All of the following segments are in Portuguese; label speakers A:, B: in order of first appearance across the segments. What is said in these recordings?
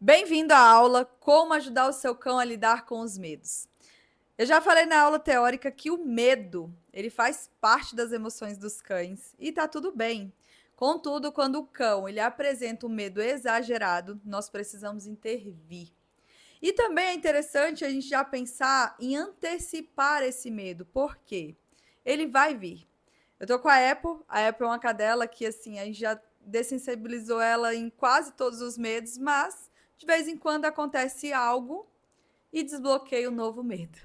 A: Bem-vindo à aula Como ajudar o seu cão a lidar com os medos. Eu já falei na aula teórica que o medo, ele faz parte das emoções dos cães e tá tudo bem. Contudo, quando o cão ele apresenta um medo exagerado, nós precisamos intervir. E também é interessante a gente já pensar em antecipar esse medo, porque ele vai vir. Eu tô com a Apple é uma cadela que assim, a gente já dessensibilizou ela em quase todos os medos, mas de vez em quando acontece algo e desbloqueia um novo medo.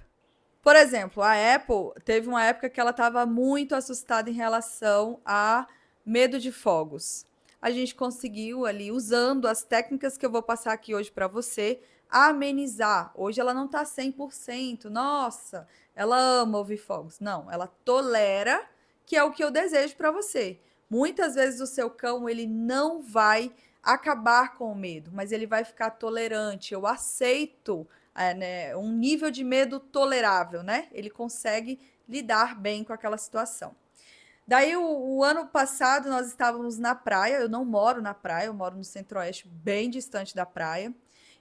A: Por exemplo, a Apple teve uma época que ela estava muito assustada em relação a medo de fogos. A gente conseguiu ali, usando as técnicas que eu vou passar aqui hoje para você, amenizar. Hoje ela não está 100%, nossa, ela ama ouvir fogos. Não, ela tolera, que é o que eu desejo para você. Muitas vezes o seu cão, ele não vai acabar com o medo, mas ele vai ficar tolerante. Eu aceito né, um nível de medo tolerável, né? Ele consegue lidar bem com aquela situação. Daí, o ano passado, nós estávamos na praia. Eu não moro na praia, eu moro no Centro-Oeste, bem distante da praia.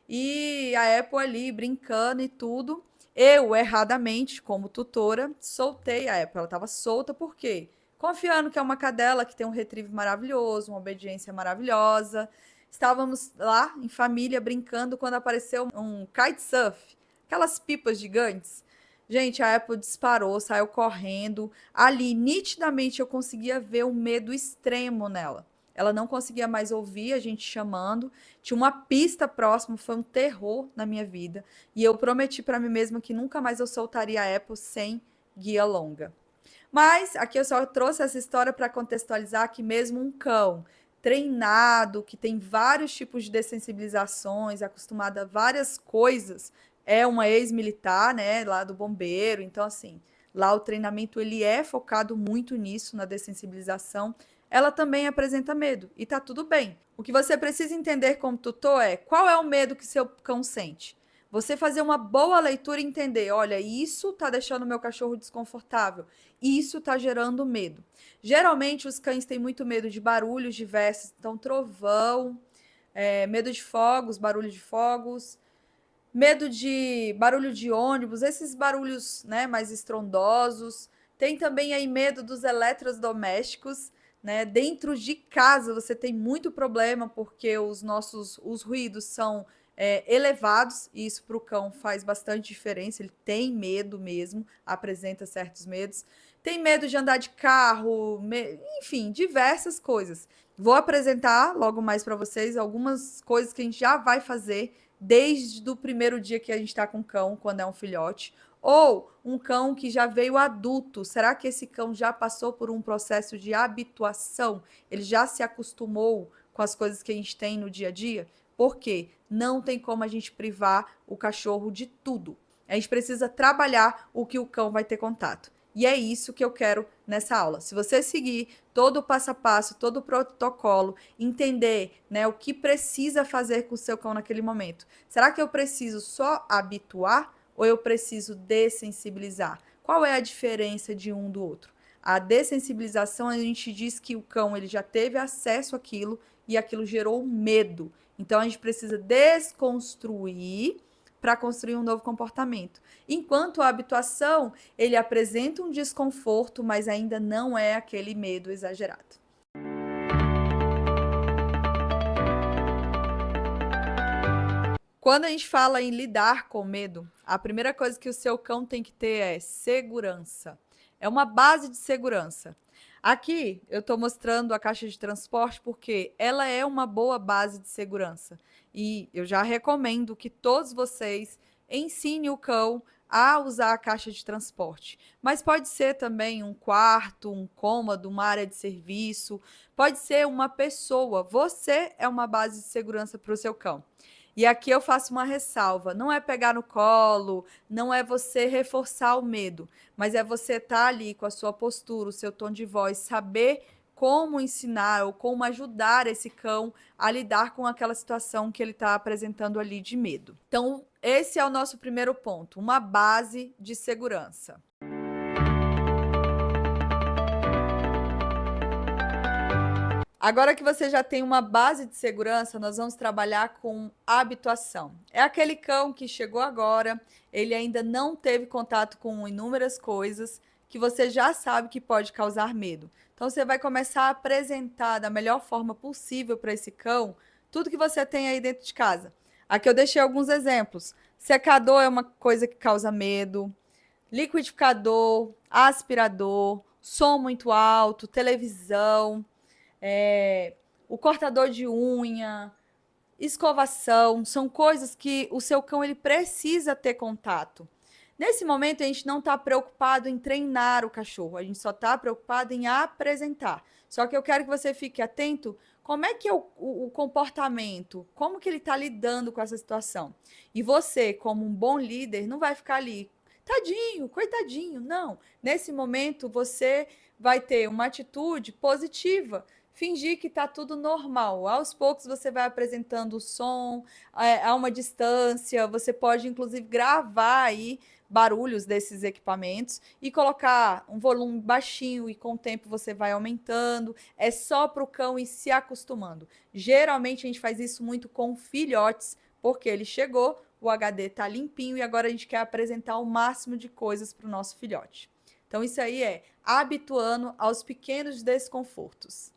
A: E a Apple ali brincando e tudo. Eu, erradamente, como tutora, soltei a Apple. Ela estava solta, por quê? Confiando que é uma cadela que tem um retrievo maravilhoso, uma obediência maravilhosa. Estávamos lá em família brincando quando apareceu um kitesurf, aquelas pipas gigantes. Gente, a Apple disparou, saiu correndo. Ali, nitidamente, eu conseguia ver o medo extremo nela. Ela não conseguia mais ouvir a gente chamando. Tinha uma pista próxima, foi um terror na minha vida. E eu prometi para mim mesma que nunca mais eu soltaria a Apple sem guia longa. Mas aqui eu só trouxe essa história para contextualizar que mesmo um cão treinado, que tem vários tipos de dessensibilizações, acostumado a várias coisas, é uma ex-militar, né, lá do bombeiro, então assim, lá o treinamento ele é focado muito nisso, na dessensibilização. Ela também apresenta medo e tá tudo bem. O que você precisa entender como tutor é qual é o medo que seu cão sente. Você fazer uma boa leitura e entender, olha, isso tá deixando o meu cachorro desconfortável, isso tá gerando medo. Geralmente os cães têm muito medo de barulhos diversos, então trovão, medo de fogos, barulho de fogos, medo de barulho de ônibus, esses barulhos, né, mais estrondosos. Tem também aí medo dos eletrodomésticos, né? Dentro de casa você tem muito problema porque os ruídos são elevados e isso para o cão faz bastante diferença. Ele tem medo mesmo, apresenta certos medos. Tem medo de andar de carro, enfim, diversas coisas. Vou apresentar logo mais para vocês algumas coisas que a gente já vai fazer desde o primeiro dia que a gente está com o cão, quando é um filhote, ou um cão que já veio adulto. Será que esse cão já passou por um processo de habituação? Ele já se acostumou com as coisas que a gente tem no dia a dia? Por quê? Não tem como a gente privar o cachorro de tudo. A gente precisa trabalhar o que o cão vai ter contato. E é isso que eu quero nessa aula. Se você seguir todo o passo a passo, todo o protocolo, entender, né, o que precisa fazer com o seu cão naquele momento. Será que eu preciso só habituar ou eu preciso dessensibilizar? Qual é a diferença de um do outro? A dessensibilização, a gente diz que o cão ele já teve acesso àquilo e aquilo gerou medo. Então a gente precisa desconstruir para construir um novo comportamento. Enquanto a habituação, ele apresenta um desconforto, mas ainda não é aquele medo exagerado. Quando a gente fala em lidar com medo, a primeira coisa que o seu cão tem que ter é segurança. É uma base de segurança. Aqui eu estou mostrando a caixa de transporte porque ela é uma boa base de segurança. E eu já recomendo que todos vocês ensinem o cão a usar a caixa de transporte. Mas pode ser também um quarto, um cômodo, uma área de serviço, pode ser uma pessoa. Você é uma base de segurança para o seu cão. E aqui eu faço uma ressalva: não é pegar no colo, não é você reforçar o medo, mas é você estar ali com a sua postura, o seu tom de voz, saber como ensinar ou como ajudar esse cão a lidar com aquela situação que ele está apresentando ali de medo. Então, esse é o nosso primeiro ponto, uma base de segurança. Agora que você já tem uma base de segurança, nós vamos trabalhar com habituação. É aquele cão que chegou agora, ele ainda não teve contato com inúmeras coisas que você já sabe que pode causar medo. Então você vai começar a apresentar da melhor forma possível para esse cão tudo que você tem aí dentro de casa. Aqui eu deixei alguns exemplos. Secador é uma coisa que causa medo, liquidificador, aspirador, som muito alto, televisão, o cortador de unha, escovação, são coisas que o seu cão ele precisa ter contato. Nesse momento, a gente não está preocupado em treinar o cachorro, a gente só está preocupado em apresentar. Só que eu quero que você fique atento como é que é o comportamento, como que ele está lidando com essa situação. E você, como um bom líder, não vai ficar ali, tadinho, coitadinho, não. Nesse momento, você vai ter uma atitude positiva, fingir que está tudo normal. Aos poucos você vai apresentando o som a uma distância, você pode inclusive gravar aí barulhos desses equipamentos e colocar um volume baixinho e com o tempo você vai aumentando. É só para o cão ir se acostumando. Geralmente a gente faz isso muito com filhotes, porque ele chegou, o HD está limpinho e agora a gente quer apresentar o máximo de coisas para o nosso filhote. Então isso aí é habituando aos pequenos desconfortos.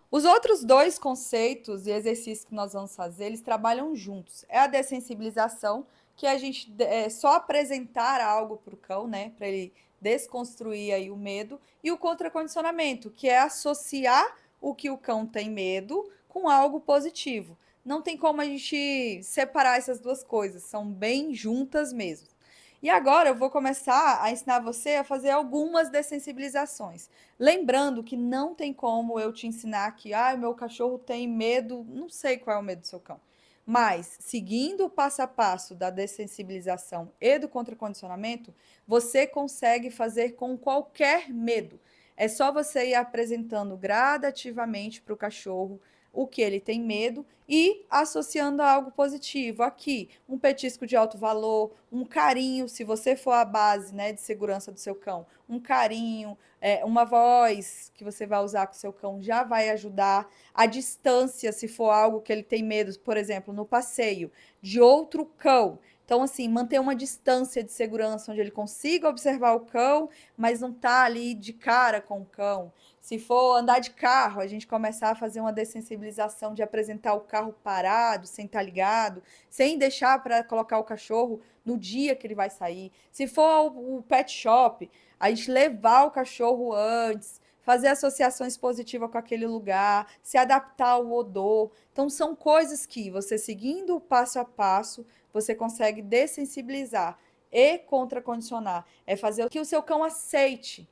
A: Os outros dois conceitos e exercícios que nós vamos fazer, eles trabalham juntos. É a dessensibilização, que a gente só apresentar algo para o cão, né, para ele desconstruir aí o medo, e o contracondicionamento, que é associar o que o cão tem medo com algo positivo. Não tem como a gente separar essas duas coisas, são bem juntas mesmo. E agora eu vou começar a ensinar você a fazer algumas dessensibilizações. Lembrando que não tem como eu te ensinar que, meu cachorro tem medo, não sei qual é o medo do seu cão. Mas, seguindo o passo a passo da dessensibilização e do contracondicionamento, você consegue fazer com qualquer medo. É só você ir apresentando gradativamente para o cachorro o que ele tem medo e associando a algo positivo. Aqui, um petisco de alto valor, um carinho, se você for a base, né, de segurança do seu cão, um carinho, uma voz que você vai usar com o seu cão já vai ajudar. A distância, se for algo que ele tem medo, por exemplo, no passeio, de outro cão. Então, assim, manter uma distância de segurança onde ele consiga observar o cão, mas não tá ali de cara com o cão. Se for andar de carro, a gente começar a fazer uma dessensibilização de apresentar o carro parado, sem estar ligado, sem deixar para colocar o cachorro no dia que ele vai sair. Se for o pet shop, a gente levar o cachorro antes, fazer associações positivas com aquele lugar, se adaptar ao odor. Então, são coisas que você seguindo o passo a passo, você consegue dessensibilizar e contracondicionar. É fazer que o seu cão aceite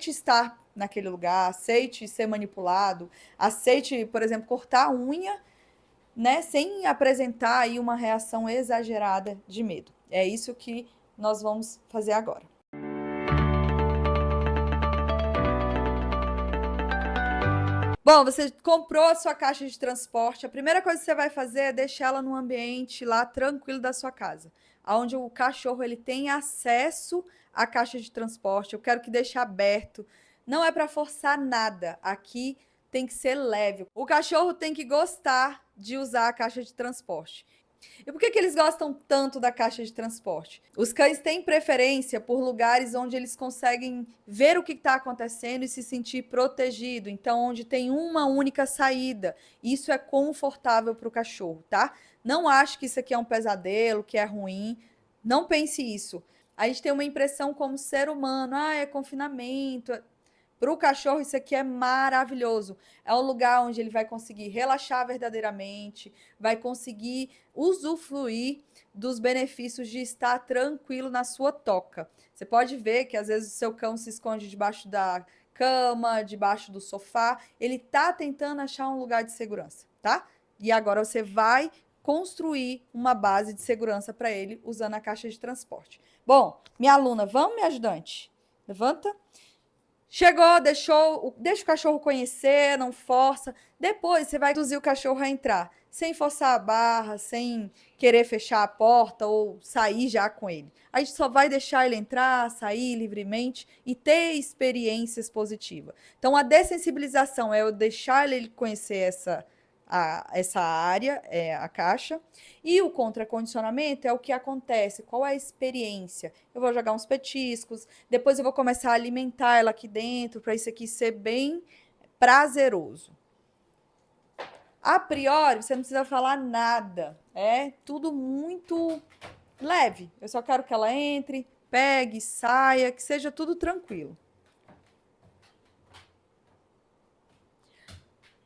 A: estar naquele lugar, aceite ser manipulado, aceite, por exemplo, cortar a unha, né, sem apresentar aí uma reação exagerada de medo. É isso que nós vamos fazer agora. Bom, você comprou a sua caixa de transporte, a primeira coisa que você vai fazer é deixar ela num ambiente lá tranquilo da sua casa, onde o cachorro ele tem acesso à caixa de transporte. Eu quero que deixe aberto. Não é para forçar nada. Aqui tem que ser leve. O cachorro tem que gostar de usar a caixa de transporte. E por que eles gostam tanto da caixa de transporte? Os cães têm preferência por lugares onde eles conseguem ver o que está acontecendo e se sentir protegido. Então, onde tem uma única saída. Isso é confortável para o cachorro, tá? Não acho que isso aqui é um pesadelo, que é ruim. Não pense isso. A gente tem uma impressão como ser humano, é confinamento. Para o cachorro, isso aqui é maravilhoso. É um lugar onde ele vai conseguir relaxar verdadeiramente, vai conseguir usufruir dos benefícios de estar tranquilo na sua toca. Você pode ver que às vezes o seu cão se esconde debaixo da cama, debaixo do sofá. Ele está tentando achar um lugar de segurança, tá? E agora você vai construir uma base de segurança para ele usando a caixa de transporte. Bom, minha aluna, vamos, minha ajudante? Levanta. Chegou, deixa o cachorro conhecer, não força. Depois você vai induzir o cachorro a entrar, sem forçar a barra, sem querer fechar a porta ou sair já com ele. A gente só vai deixar ele entrar, sair livremente e ter experiências positivas. Então, a dessensibilização é eu deixar ele conhecer essa área, a caixa. E o contracondicionamento é o que acontece, qual é a experiência. Eu vou jogar uns petiscos, depois eu vou começar a alimentar ela aqui dentro, para isso aqui ser bem prazeroso. A priori, você não precisa falar nada, é tudo muito leve. Eu só quero que ela entre, pegue, saia, que seja tudo tranquilo.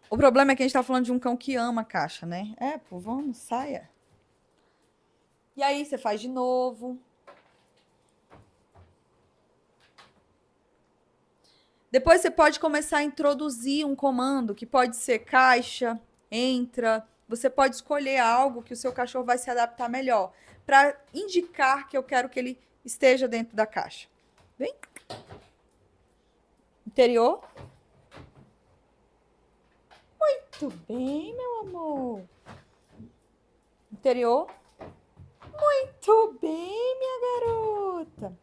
A: O problema é que a gente tá falando de um cão que ama a caixa, né? Pô, vamos, saia. E aí você faz de novo. Depois você pode começar a introduzir um comando, que pode ser caixa, entra. Você pode escolher algo que o seu cachorro vai se adaptar melhor, para indicar que eu quero que ele esteja dentro da caixa. Vem. Interior. Muito bem, meu amor. Interior. Muito bem, minha garota.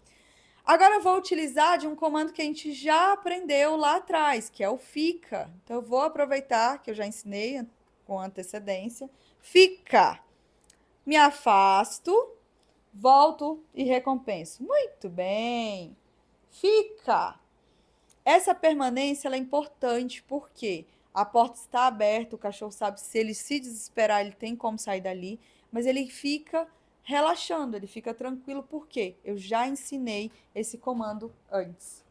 A: Agora eu vou utilizar de um comando que a gente já aprendeu lá atrás, que é o fica. Então eu vou aproveitar que eu já ensinei com antecedência. Fica. Me afasto, volto e recompenso. Muito bem. Fica. Essa permanência ela é importante porque a porta está aberta, o cachorro sabe se ele se desesperar, ele tem como sair dali, mas ele fica relaxando, ele fica tranquilo porque eu já ensinei esse comando antes.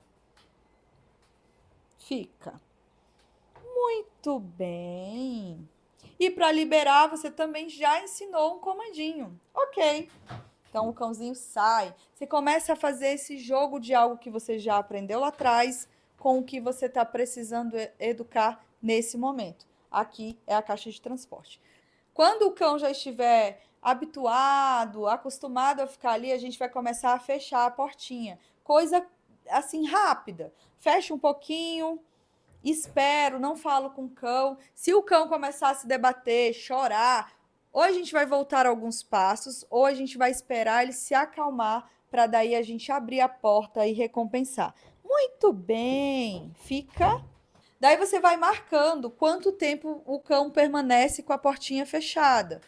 A: Fica. Muito bem. E para liberar, você também já ensinou um comandinho. Ok. Então o cãozinho sai. Você começa a fazer esse jogo de algo que você já aprendeu lá atrás com o que você está precisando educar nesse momento. Aqui é a caixa de transporte. Quando o cão já estiver habituado, acostumado a ficar ali, a gente vai começar a fechar a portinha. Coisa assim rápida. Fecha um pouquinho, espero, não falo com o cão. Se o cão começar a se debater, chorar, ou a gente vai voltar alguns passos, ou a gente vai esperar ele se acalmar para daí a gente abrir a porta e recompensar. Muito bem, fica. Daí você vai marcando quanto tempo o cão permanece com a portinha fechada.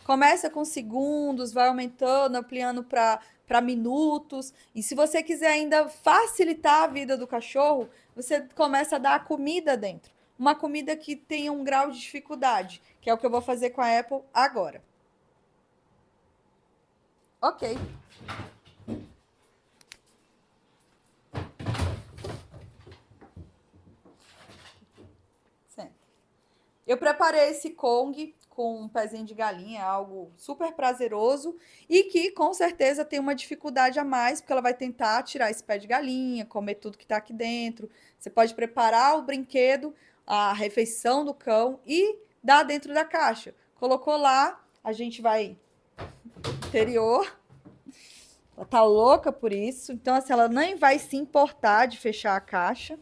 A: Começa com segundos, vai aumentando, ampliando para minutos. E se você quiser ainda facilitar a vida do cachorro, você começa a dar a comida dentro. Uma comida que tenha um grau de dificuldade, que é o que eu vou fazer com a Apple agora. Ok. Senta. Eu preparei esse Kong com um pezinho de galinha, algo super prazeroso e que com certeza tem uma dificuldade a mais, porque ela vai tentar tirar esse pé de galinha, comer tudo que está aqui dentro. Você pode preparar o brinquedo, a refeição do cão e dar dentro da caixa. Colocou lá, a gente vai interior. Ela tá louca por isso, então assim, ela nem vai se importar de fechar a caixa.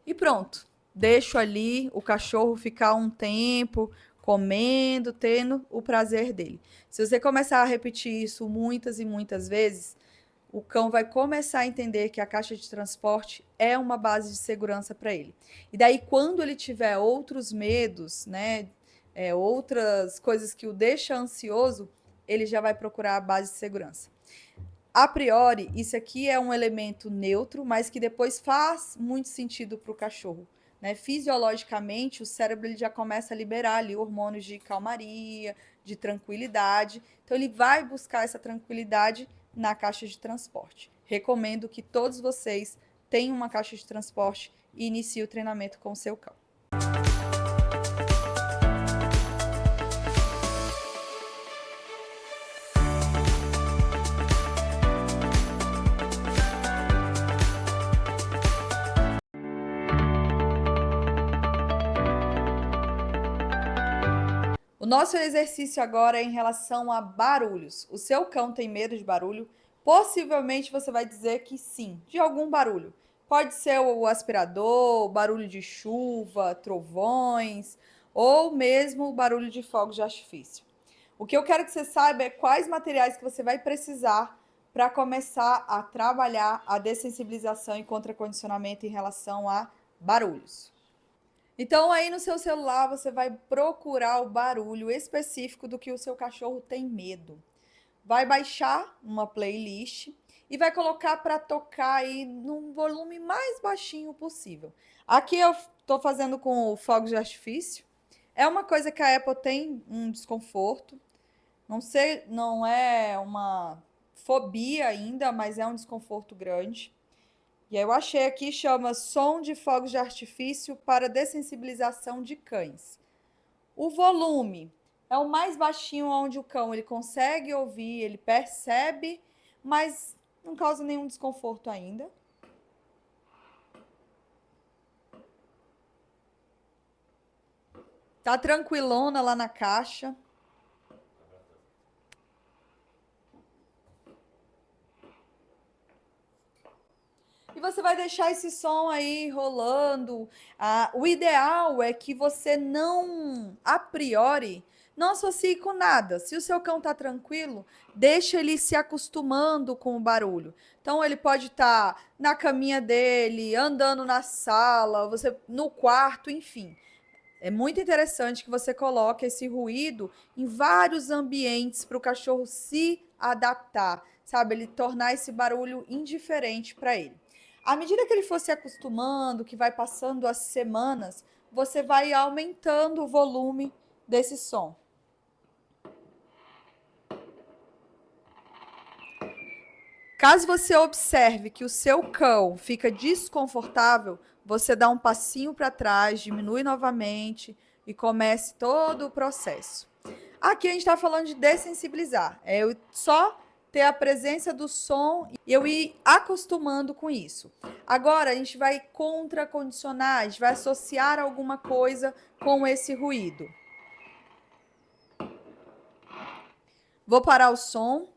A: E pronto. Deixo ali o cachorro ficar um tempo comendo, tendo o prazer dele. Se você começar a repetir isso muitas e muitas vezes, o cão vai começar a entender que a caixa de transporte é uma base de segurança para ele. E daí, quando ele tiver outros medos, né, outras coisas que o deixam ansioso, ele já vai procurar a base de segurança. A priori, isso aqui é um elemento neutro, mas que depois faz muito sentido para o cachorro. Né? Fisiologicamente, o cérebro ele já começa a liberar ali hormônios de calmaria, de tranquilidade. Então, ele vai buscar essa tranquilidade na caixa de transporte. Recomendo que todos vocês tenham uma caixa de transporte e iniciem o treinamento com o seu cão. O nosso exercício agora é em relação a barulhos. O seu cão tem medo de barulho? Possivelmente você vai dizer que sim, de algum barulho. Pode ser o aspirador, o barulho de chuva, trovões, ou mesmo o barulho de fogos de artifício. O que eu quero que você saiba é quais materiais que você vai precisar para começar a trabalhar a dessensibilização e contracondicionamento em relação a barulhos. Então, aí no seu celular, você vai procurar o barulho específico do que o seu cachorro tem medo. Vai baixar uma playlist e vai colocar para tocar aí num volume mais baixinho possível. Aqui eu estou fazendo com o fogos de artifício. É uma coisa que a Apple tem um desconforto. Não sei, não é uma fobia ainda, mas é um desconforto grande. E aí eu achei aqui, chama Som de Fogos de Artifício para Dessensibilização de Cães. O volume é o mais baixinho onde o cão ele consegue ouvir, ele percebe, mas não causa nenhum desconforto ainda. Tá tranquilona lá na caixa. E você vai deixar esse som aí rolando. O ideal é que você não, a priori, não associe com nada. Se o seu cão tá tranquilo, deixa ele se acostumando com o barulho. Então ele pode estar na caminha dele, andando na sala, você no quarto, enfim. É muito interessante que você coloque esse ruído em vários ambientes para o cachorro se adaptar, sabe? Ele tornar esse barulho indiferente para ele. À medida que ele for se acostumando, que vai passando as semanas, você vai aumentando o volume desse som. Caso você observe que o seu cão fica desconfortável, você dá um passinho para trás, diminui novamente e comece todo o processo. Aqui a gente está falando de dessensibilizar. É eu só ter a presença do som e eu ir acostumando com isso. Agora a gente vai contracondicionar, a gente vai associar alguma coisa com esse ruído. Vou parar o som.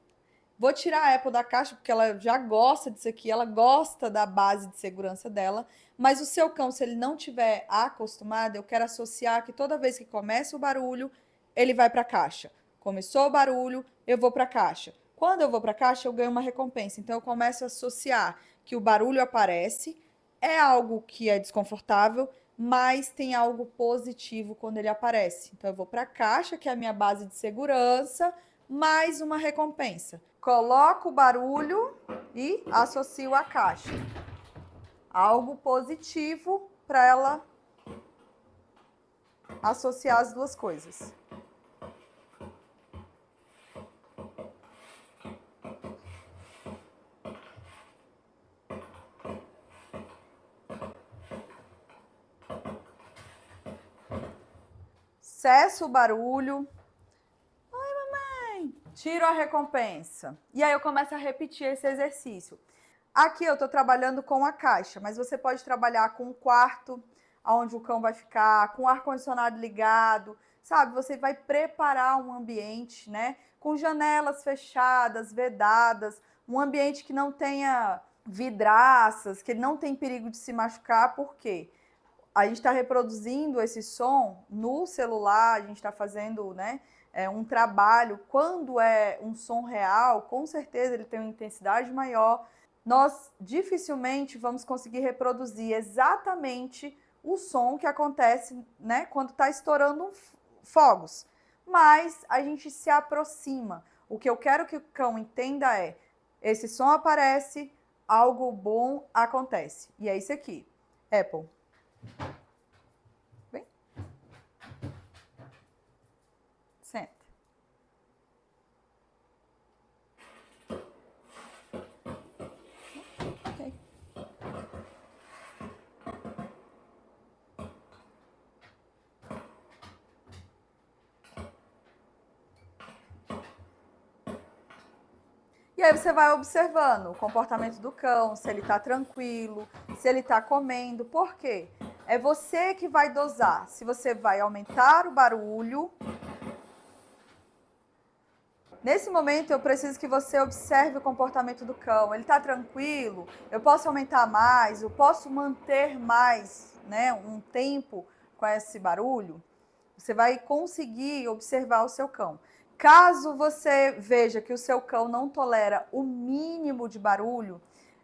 A: Vou tirar a Apple da caixa, porque ela já gosta disso aqui, ela gosta da base de segurança dela, mas o seu cão, se ele não tiver acostumado, eu quero associar que toda vez que começa o barulho, ele vai para a caixa. Começou o barulho, eu vou para a caixa. Quando eu vou para a caixa, eu ganho uma recompensa. Então, eu começo a associar que o barulho aparece, é algo que é desconfortável, mas tem algo positivo quando ele aparece. Então, eu vou para a caixa, que é a minha base de segurança, mais uma recompensa. Coloco o barulho e associo a caixa. Algo positivo para ela associar as duas coisas. Cesso o barulho. Tiro a recompensa. E aí eu começo a repetir esse exercício. Aqui eu estou trabalhando com a caixa, mas você pode trabalhar com um quarto, onde o cão vai ficar, com o ar-condicionado ligado, sabe? Você vai preparar um ambiente, né? Com janelas fechadas, vedadas, um ambiente que não tenha vidraças, que ele não tem perigo de se machucar, por quê? A gente está reproduzindo esse som no celular, a gente está fazendo, né? Um trabalho, quando é um som real, com certeza ele tem uma intensidade maior, nós dificilmente vamos conseguir reproduzir exatamente o som que acontece, né, quando está estourando fogos. Mas a gente se aproxima. O que eu quero que o cão entenda é, esse som aparece, algo bom acontece. E é isso aqui. Apple. Vem. Senta. Ok. E aí você vai observando o comportamento do cão, se ele tá tranquilo, se ele tá comendo. Por quê? É você que vai dosar. Se você vai aumentar o barulho Nesse momento, eu preciso que você observe o comportamento do cão. Ele está tranquilo? Eu posso aumentar mais? Eu posso manter mais, né, um tempo com esse barulho? Você vai conseguir observar o seu cão. Caso você veja que o seu cão não tolera o mínimo de barulho,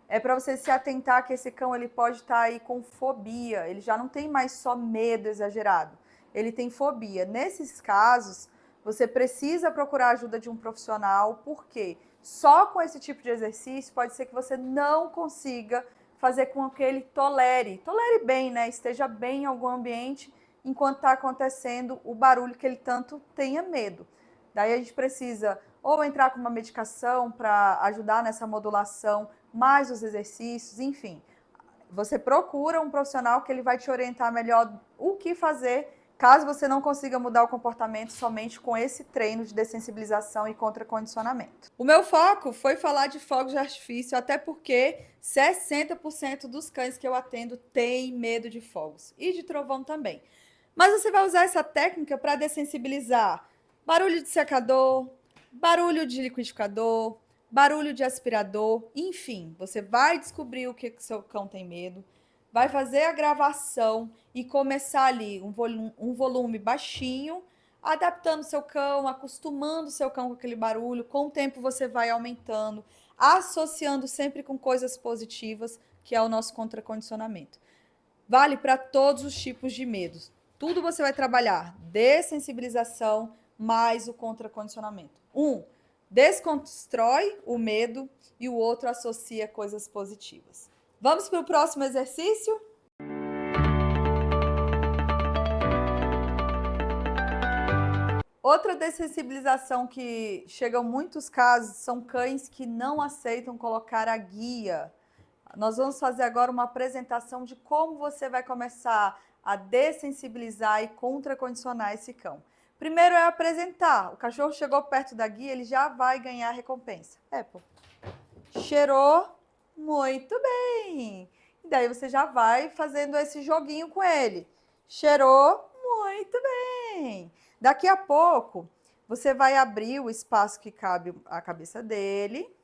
A: é para você se atentar que esse cão ele pode estar aí com fobia. Ele já não tem mais só medo exagerado. Ele tem fobia. Nesses casos, você precisa procurar a ajuda de um profissional, porque só com esse tipo de exercício pode ser que você não consiga fazer com que ele tolere bem, né? Esteja bem em algum ambiente enquanto está acontecendo o barulho que ele tanto tenha medo. Daí a gente precisa ou entrar com uma medicação para ajudar nessa modulação, mais os exercícios, enfim. Você procura um profissional que ele vai te orientar melhor o que fazer, caso você não consiga mudar o comportamento somente com esse treino de dessensibilização e contracondicionamento. O meu foco foi falar de fogos de artifício, até porque 60% dos cães que eu atendo têm medo de fogos e de trovão também. Mas você vai usar essa técnica para dessensibilizar barulho de secador, barulho de liquidificador, barulho de aspirador, enfim, você vai descobrir o que o seu cão tem medo, vai fazer a gravação e começar ali um volume baixinho, adaptando o seu cão, acostumando o seu cão com aquele barulho. Com o tempo você vai aumentando, associando sempre com coisas positivas, que é o nosso contracondicionamento. Vale para todos os tipos de medos. Tudo você vai trabalhar dessensibilização mais o contracondicionamento. Desconstrói o medo e o outro associa coisas positivas. Vamos para o próximo exercício? Outra dessensibilização que chega em muitos casos são cães que não aceitam colocar a guia. Nós vamos fazer agora uma apresentação de como você vai começar a dessensibilizar e contracondicionar esse cão. Primeiro é apresentar. O cachorro chegou perto da guia, ele já vai ganhar a recompensa. Cheirou, muito bem. E daí você já vai fazendo esse joguinho com ele. Cheirou, muito bem. Daqui a pouco, você vai abrir o espaço que cabe a cabeça dele.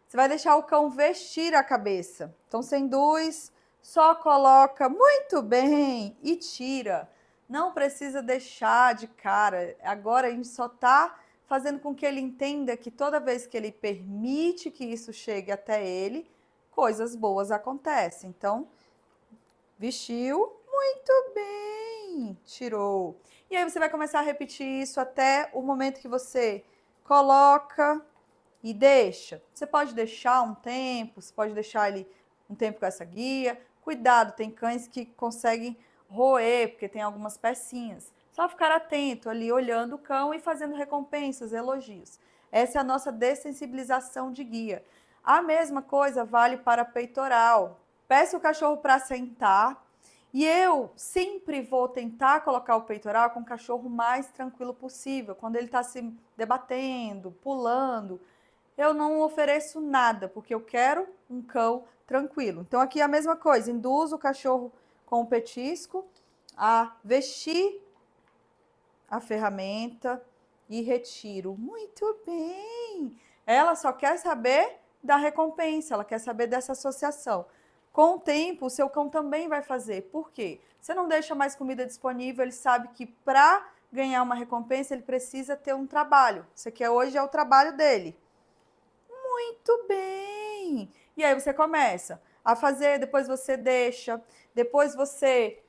A: Você vai deixar o cão vestir a cabeça. Então, você induz, só coloca, muito bem, e tira. Não precisa deixar de cara. Agora a gente só está fazendo com que ele entenda que toda vez que ele permite que isso chegue até ele, coisas boas acontecem. Então, vestiu, muito bem, tirou. E aí você vai começar a repetir isso até o momento que você coloca e deixa. Você pode deixar um tempo, você pode deixar ele um tempo com essa guia. Cuidado, tem cães que conseguem roer, porque tem algumas pecinhas. Só ficar atento ali, olhando o cão e fazendo recompensas, elogios. Essa é a nossa dessensibilização de guia. A mesma coisa vale para peitoral. Peça o cachorro para sentar e eu sempre vou tentar colocar o peitoral com o cachorro mais tranquilo possível. Quando ele está se debatendo, pulando, eu não ofereço nada, porque eu quero um cão tranquilo. Então, aqui é a mesma coisa, induzo o cachorro com o petisco a vestir a ferramenta e retiro. Muito bem! Ela só quer saber da recompensa, ela quer saber dessa associação. Com o tempo, o seu cão também vai fazer. Por quê? Você não deixa mais comida disponível, ele sabe que para ganhar uma recompensa, ele precisa ter um trabalho. Isso aqui hoje é o trabalho dele. Muito bem! E aí você começa a fazer, depois você deixa, depois você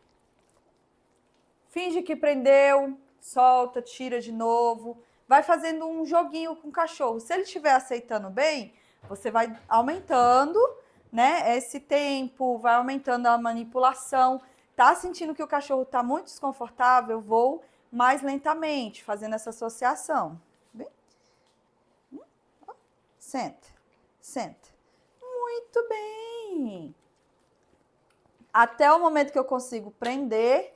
A: finge que prendeu, solta, tira de novo. Vai fazendo um joguinho com o cachorro. Se ele estiver aceitando bem, você vai aumentando, né, esse tempo, vai aumentando a manipulação. Tá sentindo que o cachorro está muito desconfortável? Eu vou mais lentamente, fazendo essa associação. Bem? Senta, senta. Muito bem. Até o momento que eu consigo prender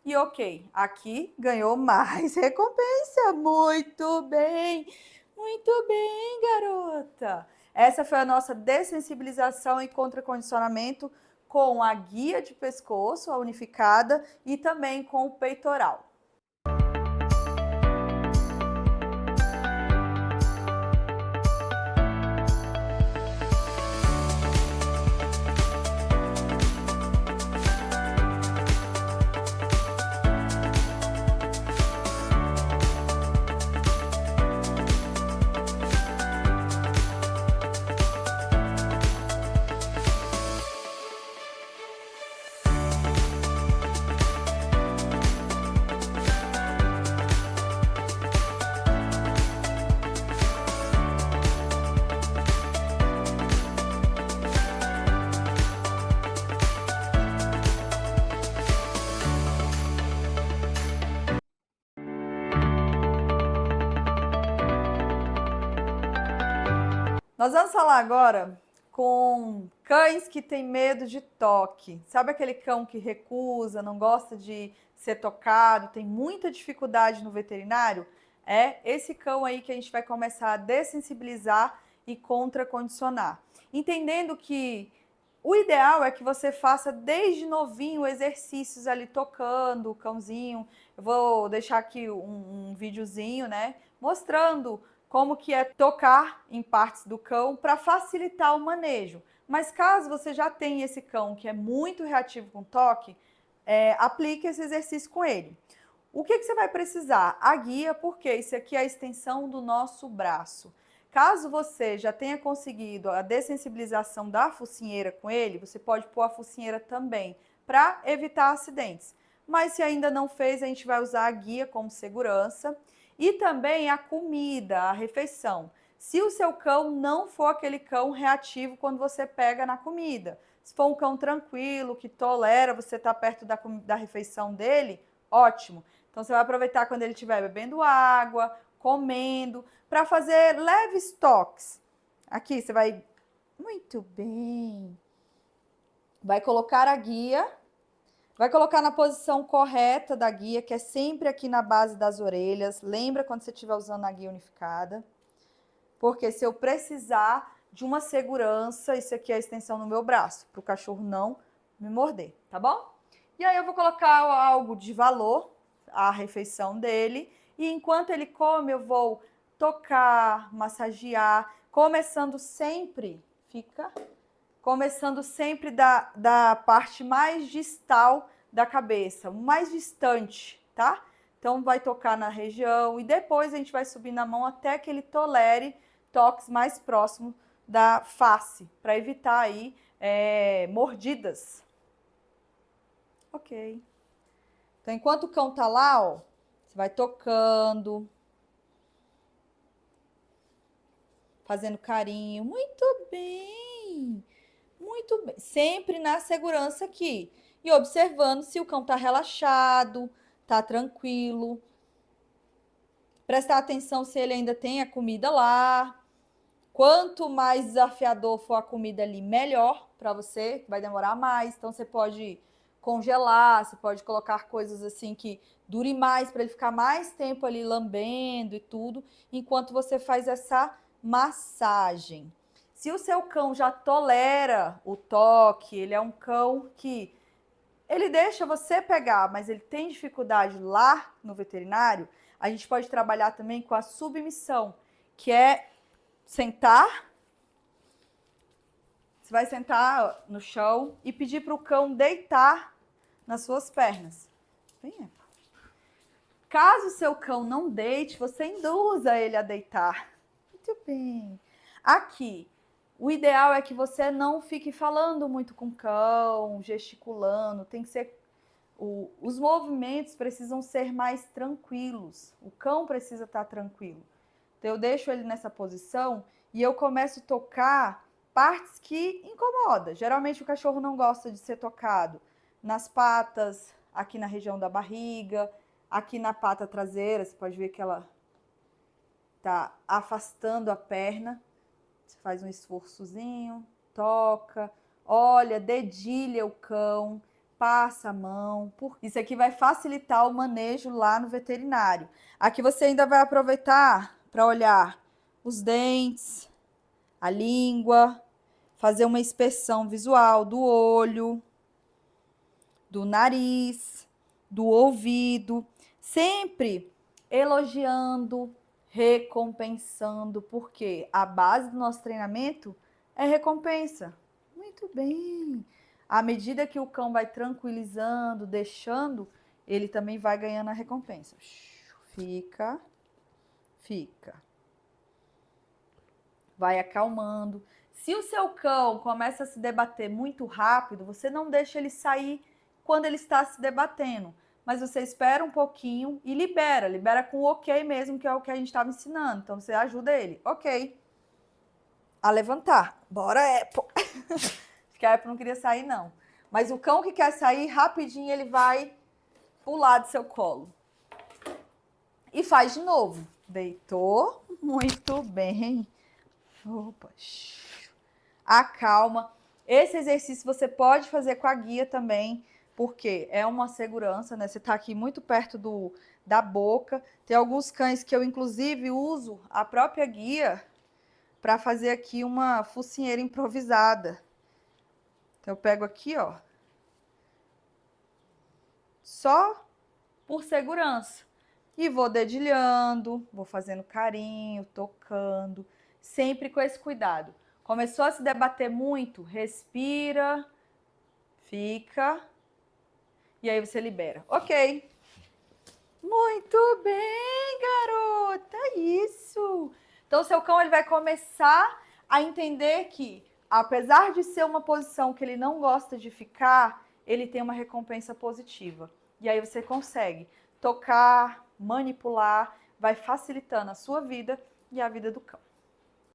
A: e ok, aqui ganhou mais recompensa. Muito bem, garota. Essa foi a nossa dessensibilização e contracondicionamento com a guia de pescoço, a unificada, e também com o peitoral. Nós vamos falar agora com cães que têm medo de toque. Sabe aquele cão que recusa, não gosta de ser tocado, tem muita dificuldade no veterinário? É esse cão aí que a gente vai começar a dessensibilizar e contracondicionar. Entendendo que o ideal é que você faça desde novinho exercícios ali tocando o cãozinho. Eu vou deixar aqui um videozinho, né, mostrando como que é tocar em partes do cão para facilitar o manejo. Mas caso você já tenha esse cão que é muito reativo com toque, aplique esse exercício com ele. O que você vai precisar? A guia, porque isso aqui é a extensão do nosso braço. Caso você já tenha conseguido a dessensibilização da focinheira com ele, você pode pôr a focinheira também, para evitar acidentes. Mas se ainda não fez, a gente vai usar a guia como segurança. E também a comida, a refeição. Se o seu cão não for aquele cão reativo quando você pega na comida, se for um cão tranquilo, que tolera você estar perto da refeição dele, ótimo. Então você vai aproveitar quando ele estiver bebendo água, comendo, para fazer leves toques. Aqui você vai... Muito bem. Vai colocar a guia, vai colocar na posição correta da guia, que é sempre aqui na base das orelhas. Lembra quando você estiver usando a guia unificada? Porque se eu precisar de uma segurança, isso aqui é a extensão no meu braço, para o cachorro não me morder, tá bom? E aí eu vou colocar algo de valor, a refeição dele, e enquanto ele come eu vou tocar, massagear, começando sempre da parte mais distal da cabeça, mais distante, tá? Então vai tocar na região e depois a gente vai subir na mão até que ele tolere toques mais próximos da face, para evitar aí mordidas. Ok. Então, enquanto o cão tá lá, ó, você vai tocando, fazendo carinho. Muito bem. Muito bem. Sempre na segurança aqui. E observando se o cão tá relaxado, tá tranquilo. Prestar atenção se ele ainda tem a comida lá. Quanto mais desafiador for a comida ali, melhor para você, vai demorar mais. Então, você pode congelar, você pode colocar coisas assim que dure mais, para ele ficar mais tempo ali lambendo e tudo, enquanto você faz essa massagem. Se o seu cão já tolera o toque, ele é um cão que ele deixa você pegar, mas ele tem dificuldade lá no veterinário, a gente pode trabalhar também com a submissão, que é sentar, você vai sentar no chão e pedir para o cão deitar nas suas pernas. Venha. Caso o seu cão não deite, você induza ele a deitar. Muito bem. Aqui, o ideal é que você não fique falando muito com o cão, gesticulando, tem que ser... os movimentos precisam ser mais tranquilos, o cão precisa estar tranquilo. Então, eu deixo ele nessa posição e eu começo a tocar partes que incomodam. Geralmente, o cachorro não gosta de ser tocado nas patas, aqui na região da barriga, aqui na pata traseira. Você pode ver que ela tá afastando a perna. Você faz um esforçozinho, toca, olha, dedilha o cão, passa a mão. Isso aqui vai facilitar o manejo lá no veterinário. Aqui você ainda vai aproveitar para olhar os dentes, a língua, fazer uma inspeção visual do olho, do nariz, do ouvido, sempre elogiando, recompensando, porque a base do nosso treinamento é recompensa. Muito bem. À medida que o cão vai tranquilizando, deixando, ele também vai ganhando a recompensa. Fica. Vai acalmando. Se o seu cão começa a se debater muito rápido, você não deixa ele sair quando ele está se debatendo, mas você espera um pouquinho e libera com o ok mesmo, que é o que a gente estava ensinando. Então, você ajuda ele, ok, a levantar. Bora, Apple. Acho que a Apple não queria sair, não. Mas o cão que quer sair, rapidinho ele vai pular do seu colo. E faz de novo. Deitou, muito bem. Opa. Acalma. Esse exercício você pode fazer com a guia também, porque é uma segurança, né? Você tá aqui muito perto da boca. Tem alguns cães que eu, inclusive, uso a própria guia para fazer aqui uma focinheira improvisada. Então, eu pego aqui, ó. Só por segurança. E vou dedilhando, vou fazendo carinho, tocando, sempre com esse cuidado. Começou a se debater muito, respira, fica, e aí você libera. Ok. Muito bem, garota, isso. Então, seu cão ele vai começar a entender que, apesar de ser uma posição que ele não gosta de ficar, ele tem uma recompensa positiva. E aí você consegue tocar, manipular, vai facilitando a sua vida e a vida do cão.